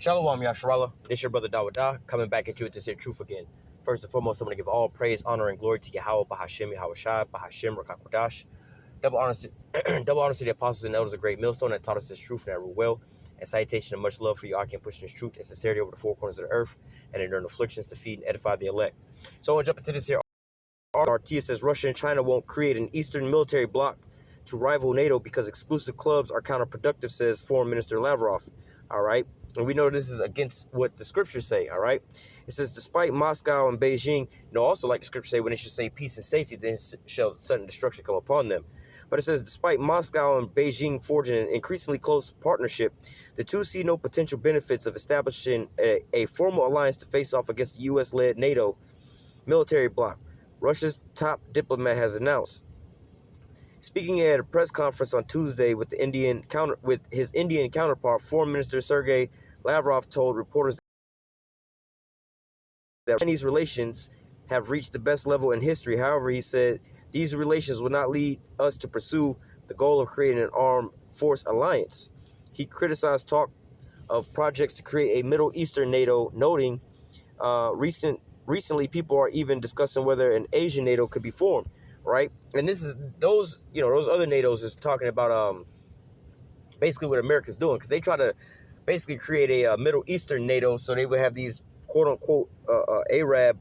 Shalom, Yasharallah. This your brother Dawada, coming back at you with this here truth again. First and foremost, I'm going to give all praise, honor, and glory to Yahweh, Bahashem, Yahweh Shai, Bahashem, Rakakwadash. Double honor to the apostles and elders of Great Millstone that taught us this truth and that rule well. And citation and much love for you, I can push this truth and sincerity over the four corners of the earth and enduring afflictions to feed and edify the elect. So I want to jump into this here. RT says Russia and China won't create an Eastern military bloc to rival NATO because exclusive clubs are counterproductive, says Foreign Minister Lavrov. All right. And we know this is against what the scriptures say, all right? It says, despite Moscow and Beijing, also like the scriptures say, when it should say peace and safety, then shall sudden destruction come upon them. But it says, despite Moscow and Beijing forging an increasingly close partnership, the two see no potential benefits of establishing a formal alliance to face off against the U.S.-led NATO military bloc, Russia's top diplomat has announced. Speaking at a press conference on Tuesday with his Indian counterpart, Foreign Minister Sergei Lavrov told reporters that Chinese relations have reached the best level in history. However, he said these relations will not lead us to pursue the goal of creating an armed force alliance. He criticized talk of projects to create a Middle Eastern NATO, noting recently people are even discussing whether an Asian NATO could be formed. Right, and this is those other NATOs is talking about basically what America's doing, because they try to basically create a Middle Eastern NATO, so they would have these quote unquote Arab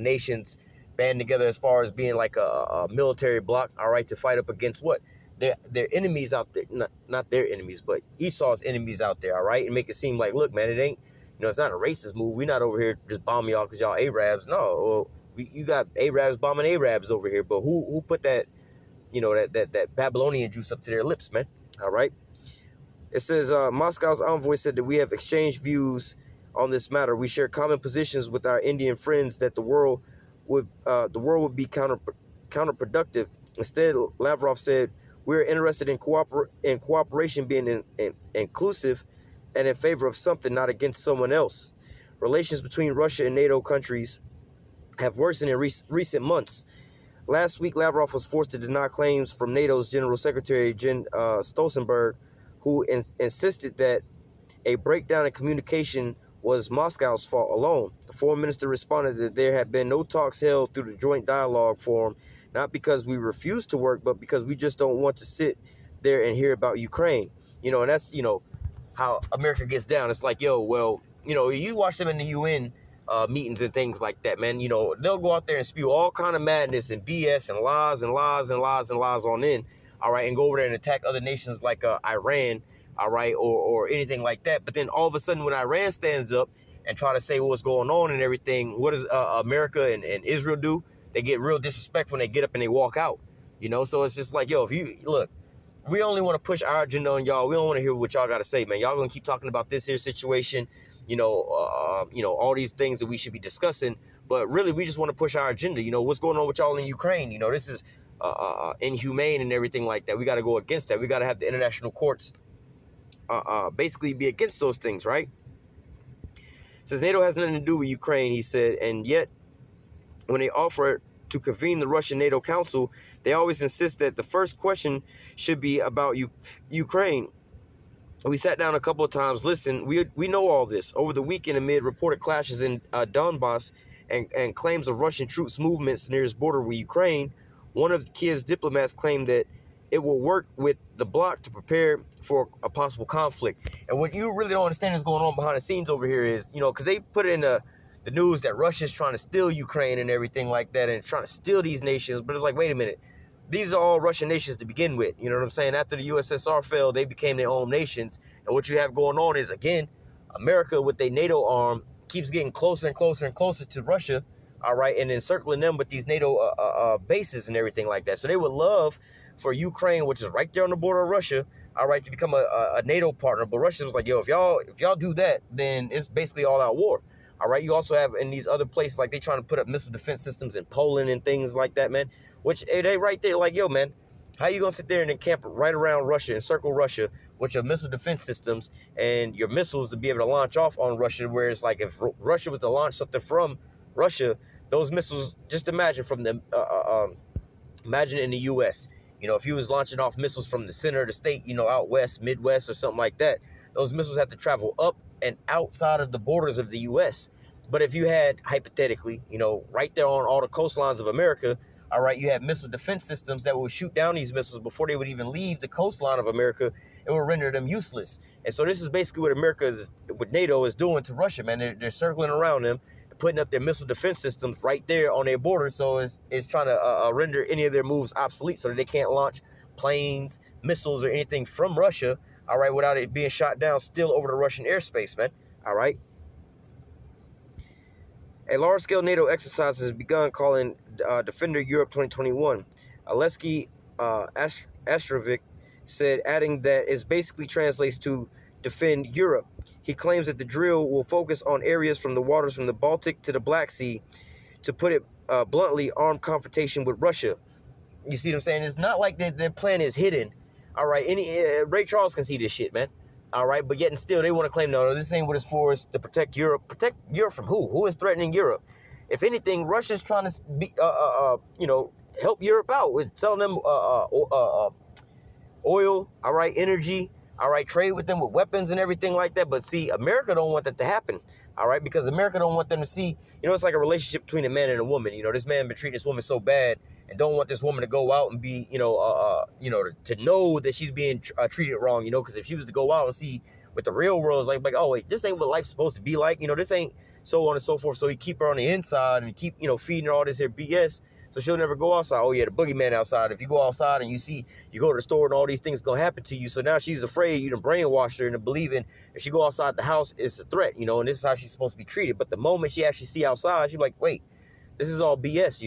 nations band together as far as being like a military bloc, all right, to fight up against what their enemies out there, not their enemies, but Esau's enemies out there, all right, and make it seem like, look, man, it ain't, it's not a racist move. We're not over here just bombing y'all because y'all Arabs. No. Well, you got Arabs bombing Arabs over here, but who put that, that Babylonian juice up to their lips, man? All right. It says Moscow's envoy said that we have exchanged views on this matter. We share common positions with our Indian friends that the world would be counterproductive. Instead, Lavrov said we're interested in cooperation being inclusive and in favor of something, not against someone else. Relations between Russia and NATO countries have worsened in recent months. Last week, Lavrov was forced to deny claims from NATO's General Secretary Jens Stoltenberg, who insisted that a breakdown in communication was Moscow's fault alone. The foreign minister responded that there had been no talks held through the joint dialogue forum, not because we refuse to work, but because we just don't want to sit there and hear about Ukraine. And that's, how America gets down. It's like, you watch them in the UN meetings and things like that, man. They'll go out there and spew all kind of madness and BS and lies and lies and lies and lies on in, all right, and go over there and attack other nations like Iran, all right, or anything like that. But then all of a sudden, when Iran stands up and try to say what's going on and everything, what does America and Israel do? They get real disrespectful and they get up and they walk out, So it's just like, if you look, we only want to push our agenda on y'all. We don't want to hear what y'all got to say, man. Y'all gonna keep talking about this here situation, all these things that we should be discussing. But really, we just want to push our agenda. What's going on with y'all in Ukraine? This is inhumane and everything like that. We got to go against that. We got to have the international courts basically be against those things, right? Says NATO has nothing to do with Ukraine, he said, and yet when they offer to convene the Russian NATO Council, they always insist that the first question should be about Ukraine. We sat down a couple of times. Listen, we know all this. Over the weekend, amid reported clashes in Donbass and claims of Russian troops' movements near its border with Ukraine, one of Kiev's diplomats claimed that it will work with the bloc to prepare for a possible conflict. And what you really don't understand is going on behind the scenes over here is, because they put it in the news that Russia's trying to steal Ukraine and everything like that and trying to steal these nations. But it's like, wait a minute. These are all Russian nations to begin with. You know what I'm saying? After the USSR fell, they became their own nations. And what you have going on is, again, America with their NATO arm keeps getting closer and closer and closer to Russia, all right, and encircling them with these NATO bases and everything like that. So they would love for Ukraine, which is right there on the border of Russia, all right, to become a NATO partner. But Russia was like, if y'all do that, then it's basically all out war. All right, you also have in these other places, like they trying to put up missile defense systems in Poland and things like that, man. Which they right there, like, man, how you gonna sit there and encamp right around Russia and circle Russia with your missile defense systems and your missiles to be able to launch off on Russia? Where it's like if Russia was to launch something from Russia, those missiles, just imagine from the imagine in the U.S. If you was launching off missiles from the center of the state, out west, Midwest, or something like that, those missiles have to travel up and outside of the borders of the U.S. But if you had, hypothetically, right there on all the coastlines of America, all right, you have missile defense systems that will shoot down these missiles before they would even leave the coastline of America. It will render them useless. And so this is basically what NATO is doing to Russia, man. They're circling around them, putting up their missile defense systems right there on their border. So it's trying to render any of their moves obsolete so that they can't launch planes, missiles, or anything from Russia, all right, without it being shot down still over the Russian airspace, man. All right. A large-scale NATO exercise has begun calling Defender Europe 2021. Alexei Astrovic said, adding that it basically translates to Defend Europe. He claims that the drill will focus on areas from the waters from the Baltic to the Black Sea, to put it bluntly, armed confrontation with Russia. You see what I'm saying? It's not like their plan is hidden. All right, Ray Charles can see this shit, man. All right, but yet and still they want to claim, no, this ain't what it's for. It's to protect Europe. Protect Europe from who? Who is threatening Europe? If anything, Russia's trying to help Europe out with selling them oil, all right, energy, all right, trade with them with weapons and everything like that. But see, America don't want that to happen, all right, because America don't want them to see, it's like a relationship between a man and a woman. This man been treating this woman so bad and don't want this woman to go out and be, to know that she's being treated wrong, because if she was to go out and see what the real world is like, oh, wait, this ain't what life's supposed to be like, this ain't so on and so forth. So he keep her on the inside and keep, feeding her all this here BS. So she'll never go outside. Oh, yeah, the boogeyman outside. If you go outside and you go to the store and all these things going to happen to you. So now she's afraid. You done brainwashed her into believing if she go outside the house, it's a threat, and this is how she's supposed to be treated. But the moment she actually see outside, she's like, wait, this is all BS,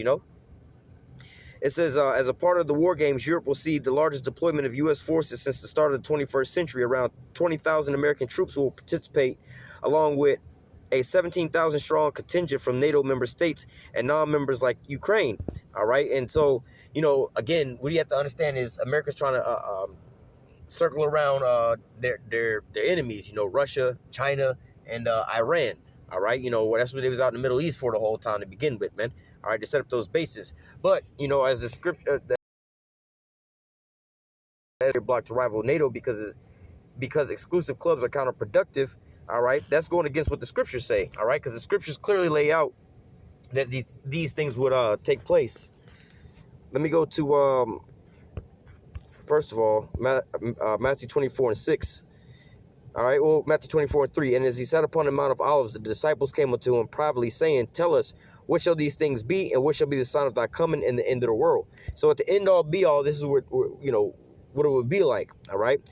It says, as a part of the war games, Europe will see the largest deployment of U.S. forces since the start of the 21st century. Around 20,000 American troops will participate, along with a 17,000 strong contingent from NATO member states and non-members like Ukraine. All right. And so, again, what you have to understand is America's trying to circle around their enemies, Russia, China, and Iran. All right. That's what they was out in the Middle East for the whole time to begin with, man. All right. To set up those bases. But, as a scripture that's blocked to rival NATO because exclusive clubs are counterproductive. All right, that's going against what the scriptures say. All right, because the scriptures clearly lay out that these things would take place. Let me go to first of all Matthew 24:6. All right, well, Matthew 24:3. And as he sat upon the Mount of Olives, the disciples came unto him privately, saying, "Tell us, what shall these things be, and what shall be the sign of thy coming and the end of the world?" So at the end all be all, this is what it would be like. All right.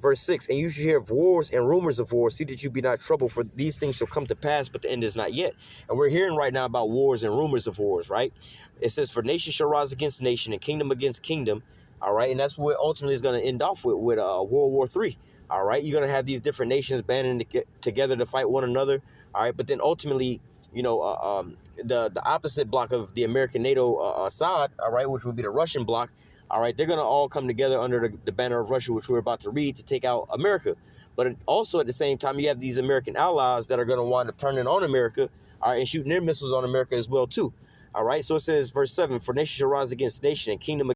Verse 6, and you shall hear of wars and rumors of wars. See that you be not troubled, for these things shall come to pass, but the end is not yet. And we're hearing right now about wars and rumors of wars, right? It says, for nation shall rise against nation and kingdom against kingdom. All right. And that's what ultimately is going to end off with World War III. All right. You're going to have these different nations banding together to fight one another. All right. But then ultimately, the opposite block of the American NATO side, all right, which would be the Russian bloc. All right, they're going to all come together under the banner of Russia, which we're about to read, to take out America. But also at the same time, you have these American allies that are going to wind up turning on America, all right, and shooting their missiles on America as well, too. All right, so it says, verse 7, for nation shall rise against nation and kingdom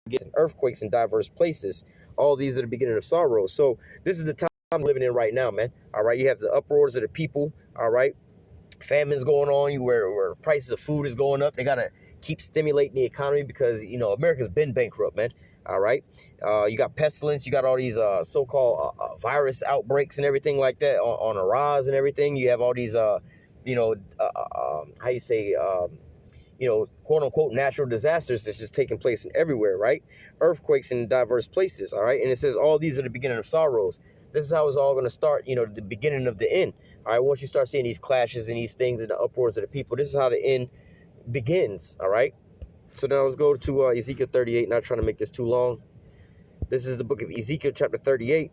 against earthquakes in diverse places. All these are the beginning of sorrow. So this is the time I'm living in right now, man. All right, you have the uproars of the people, all right, famines going on, where prices of food is going up. They got to keep stimulating the economy because, America's been bankrupt, man. All right. You got pestilence. You got all these so-called virus outbreaks and everything like that on a rise and everything. You have all these, how you say, quote unquote, natural disasters that's just taking place in everywhere, right? Earthquakes in diverse places. All right. And it says all these are the beginning of sorrows. This is how it's all going to start, the beginning of the end. All right. Once you start seeing these clashes and these things and the uproars of the people, this is how the end begins. All right. So now let's go to Ezekiel 38. Not trying to make this too long. This is the book of Ezekiel chapter 38.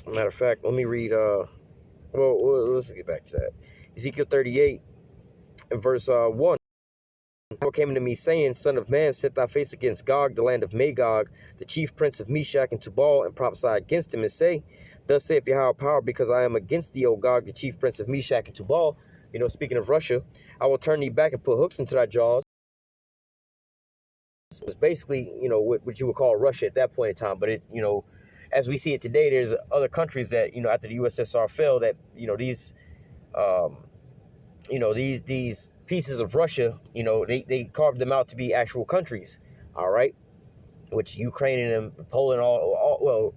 Matter of fact, let me read let's get back to that. Ezekiel 38 and verse 1. Came unto me, saying, Son of man, set thy face against Gog, the land of Magog, the chief prince of Meshach and Tubal, and prophesy against him, and say, Thus saith Yahweh power, because I am against thee, O Gog, the chief prince of Meshach and Tubal. Speaking of Russia, I will turn thee back and put hooks into thy jaws. It's basically, what you would call Russia at that point in time. But it, as we see it today, there's other countries that, after the USSR fell, that, um, these pieces of Russia, they carved them out to be actual countries. All right. Which Ukraine and Poland, well,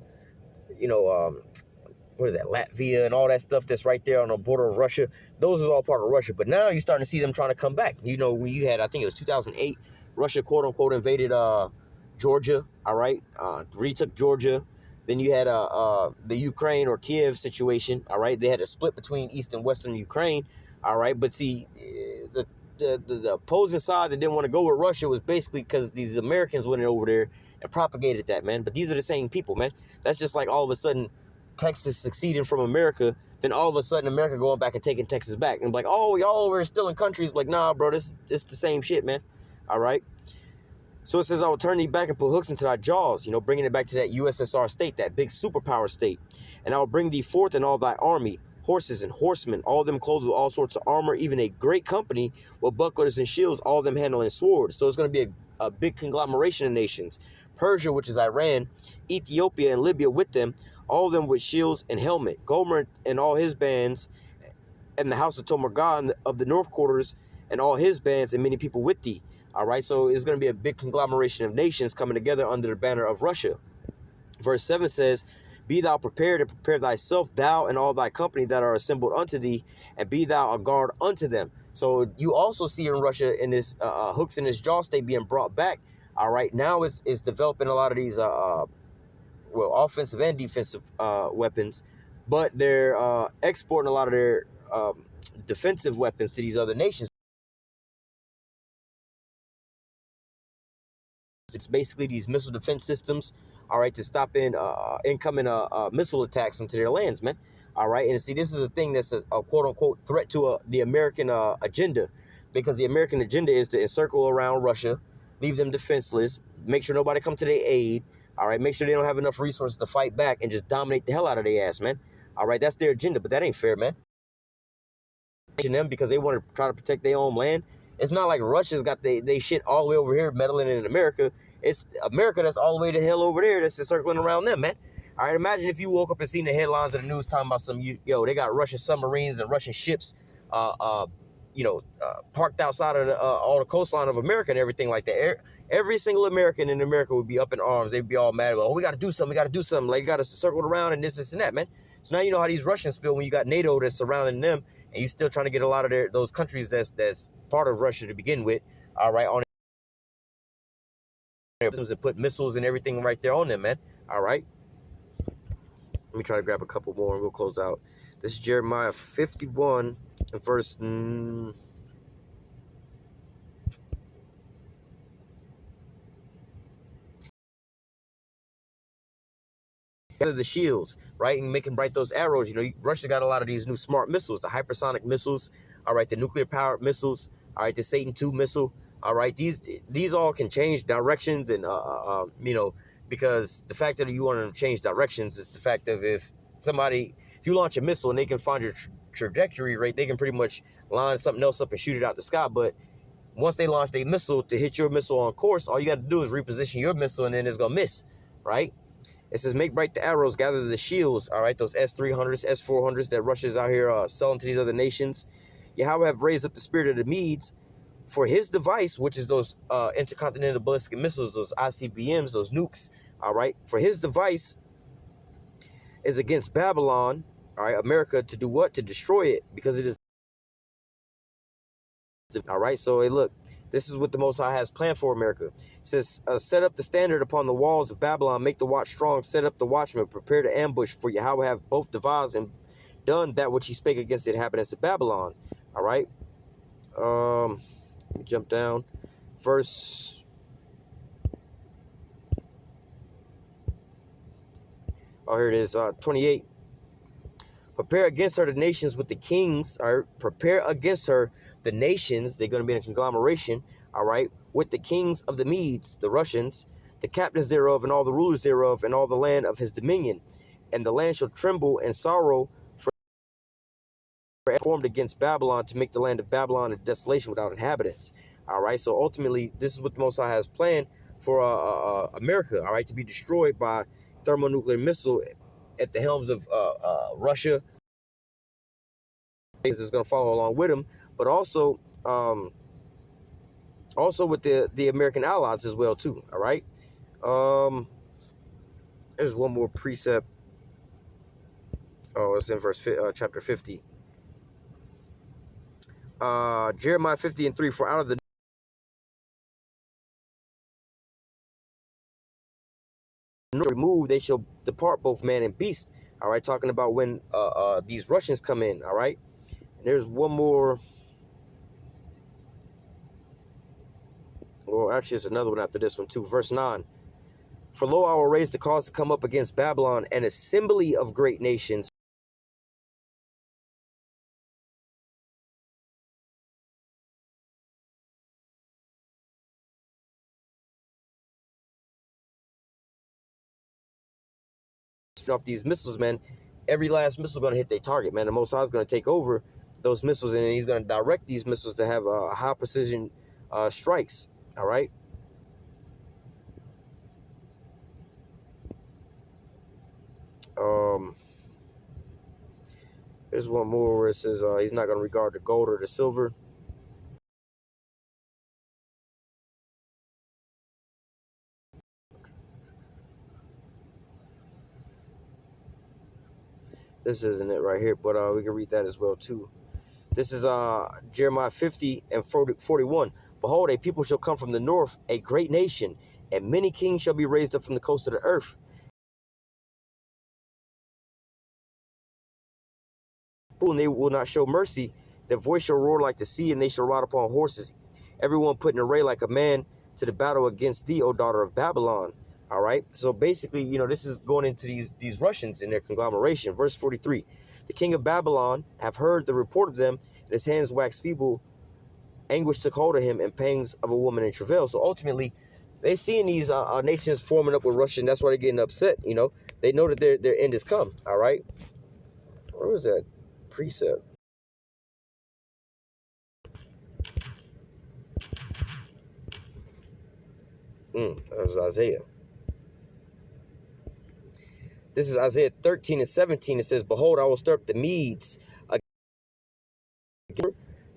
what is that, Latvia and all that stuff that's right there on the border of Russia. Those are all part of Russia. But now you're starting to see them trying to come back. When you had, I think it was 2008, Russia, quote unquote, invaded Georgia, all right, retook Georgia. Then you had the Ukraine or Kiev situation, all right. They had a split between East and Western Ukraine, all right. But see, the opposing side that didn't want to go with Russia was basically because these Americans went over there and propagated that, man. But these are the same people, man. That's just like all of a sudden Texas succeeding from America, then all of a sudden America going back and taking Texas back. And like, oh, y'all over here still in countries. Like, nah, bro, this is the same shit, man. All right. So it says, I will turn thee back and put hooks into thy jaws, bringing it back to that USSR state, that big superpower state. And I will bring thee forth in all thy army, horses and horsemen, all of them clothed with all sorts of armor, even a great company with bucklers and shields, all of them handling swords. So it's going to be a big conglomeration of nations. Persia, which is Iran, Ethiopia and Libya with them, all of them with shields and helmet. Gomer and all his bands, and the house of Tomargah of the north quarters, and all his bands, and many people with thee. All right, so it's going to be a big conglomeration of nations coming together under the banner of Russia. Verse 7 says, be thou prepared and prepare thyself, thou and all thy company that are assembled unto thee, and be thou a guard unto them. So you also see in Russia in this hooks in this jaw state being brought back. All right, now it's developing a lot of these offensive and defensive weapons, but they're exporting a lot of their defensive weapons to these other nations. It's basically these missile defense systems, all right, to stop incoming missile attacks into their lands, man. All right, and see, this is a thing that's a quote-unquote threat to the American agenda, because the American agenda is to encircle around Russia, leave them defenseless, make sure nobody come to their aid, all right, make sure they don't have enough resources to fight back, and just dominate the hell out of their ass, man. All right, that's their agenda, but that ain't fair, man. Them because they want to try to protect their own land. It's not like Russia's got they shit all the way over here meddling in America. It's America that's all the way to hell over there that's circling around them, man. All right, imagine if you woke up and seen the headlines of the news talking about they got Russian submarines and Russian ships, parked outside of all the coastline of America and everything like that. Every single American in America would be up in arms. They'd be all mad. Oh, we got to do something. We got to do something. Like, you got to circle around and this and that, man. So now you know how these Russians feel when you got NATO that's surrounding them, and you still trying to get a lot of those countries that's part of Russia to begin with, all right, on their systems and put missiles and everything right there on them, man. All right. Let me try to grab a couple more and we'll close out. This is Jeremiah 51 and verse. The shields, right, and making bright those arrows. Russia got a lot of these new smart missiles, the hypersonic missiles, all right, the nuclear powered missiles, all right, the Satan II missile, all right. These all can change directions, and because the fact that you want to change directions is the fact of if you launch a missile and they can find your trajectory, right, they can pretty much line something else up and shoot it out the sky. But once they launch a missile to hit your missile on course, all you got to do is reposition your missile, and then it's gonna miss, right? It says, make bright the arrows, gather the shields, all right, those S-300s, S-400s that Russia's out here selling to these other nations. Yahweh have raised up the spirit of the Medes for his device, which is those intercontinental ballistic missiles, those ICBMs, those nukes, all right. For his device is against Babylon, all right, America, to do what? To destroy it, because it is. All right, so hey, look, this is what the Most High has planned for America. It says, set up the standard upon the walls of Babylon, make the watch strong, set up the watchmen, prepare to ambush, for Yahweh have both devised and done that which he spake against the inhabitants of Babylon. All right. Let me jump down. Verse. Oh, here it is. 28. Prepare against her the nations with the kings. All right. Prepare against her the nations. They're going to be in a conglomeration. All right. With the kings of the Medes, the Russians, the captains thereof, and all the rulers thereof, and all the land of his dominion. And the land shall tremble and sorrow for formed against Babylon, to make the land of Babylon a desolation without inhabitants. All right. So ultimately, this is what the Most High has planned for America. All right. To be destroyed by thermonuclear missile at the helms of Russia is going to follow along with him, but also with the American allies as well too. All right. There's one more precept. Oh, it's in chapter 50. Jeremiah 50:3. For out of the remove they shall depart both man and beast. All right, talking about when these Russians come in. All right. And there's one more. Well, actually, it's another one after this one too. Verse 9. For lo, I will raise the cause to come up against Babylon, an assembly of great nations. Off these missiles, man. Every last missile going to hit their target, man. The Most High is going to take over those missiles, and he's going to direct these missiles to have high precision strikes. All right. There's one more where it says he's not going to regard the gold or the silver. This isn't it right here, but we can read that as well too. This is Jeremiah 50:41. Behold, a people shall come from the north, a great nation, and many kings shall be raised up from the coast of the earth. And they will not show mercy. Their voice shall roar like the sea, and they shall ride upon horses, everyone put in array like a man to the battle against thee, O daughter of Babylon. All right. So basically, this is going into these Russians in their conglomeration. Verse 43. The king of Babylon have heard the report of them, and his hands waxed feeble. Anguish took hold of him, and pangs of a woman in travail. So ultimately, they're seeing these nations forming up with Russia, and that's why they're getting upset. They know that their end is come. All right. Where was that precept? That was Isaiah. This is Isaiah 13:17. It says, behold, I will stir up the Medes,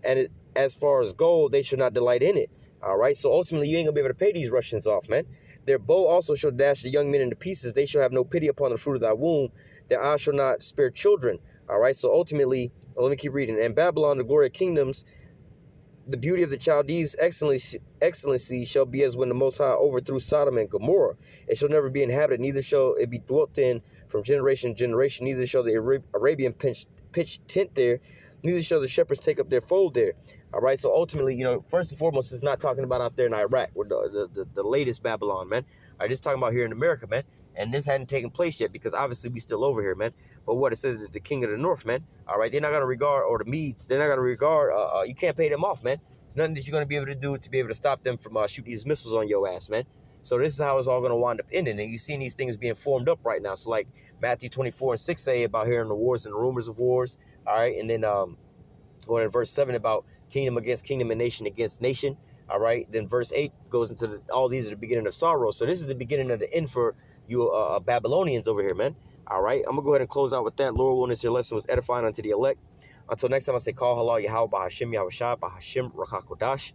and as far as gold, they shall not delight in it. All right. So ultimately, you ain't going to be able to pay these Russians off, man. Their bow also shall dash the young men into pieces. They shall have no pity upon the fruit of thy womb. Their eyes shall not spare children. All right. So ultimately, let me keep reading. And Babylon, the glory of kingdoms, the beauty of the Chaldees' excellency shall be as when the Most High overthrew Sodom and Gomorrah. It shall never be inhabited, neither shall it be dwelt in from generation to generation. Neither shall the Arabian pitch tent there, neither shall the shepherds take up their fold there. All right, so ultimately, first and foremost, it's not talking about out there in Iraq, or the latest Babylon, man. All right, it's talking about here in America, man. And this hadn't taken place yet because obviously we still over here, man. But what it says, the king of the north, man. All right, they're not going to regard, or the Medes, they're not going to regard, you can't pay them off, man. There's nothing that you're going to be able to do to be able to stop them from shooting these missiles on your ass, man. So this is how it's all going to wind up ending. And you're seeing these things being formed up right now. So like Matthew 24:6 say about hearing the wars and the rumors of wars. All right, and then going in verse 7 about kingdom against kingdom and nation against nation. All right, then verse 8 goes into all these are the beginning of sorrow. So this is the beginning of the end for you Babylonians over here, man. All right, I'm going to go ahead and close out with that. Lord willing, this here lesson was edifying unto the elect. Until next time, I say, call halal Yahweh Bahashim Yahushai Bahashim Rakakodash.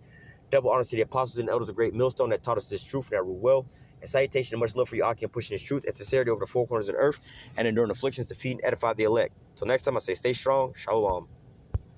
Double honors to the apostles and elders of Great Millstone that taught us this truth and that rule well. And salutation and much love for you, Aki, and pushing this truth and sincerity over the four corners of the earth and enduring afflictions to feed and edify the elect. Till next time, I say, stay strong. Shalom.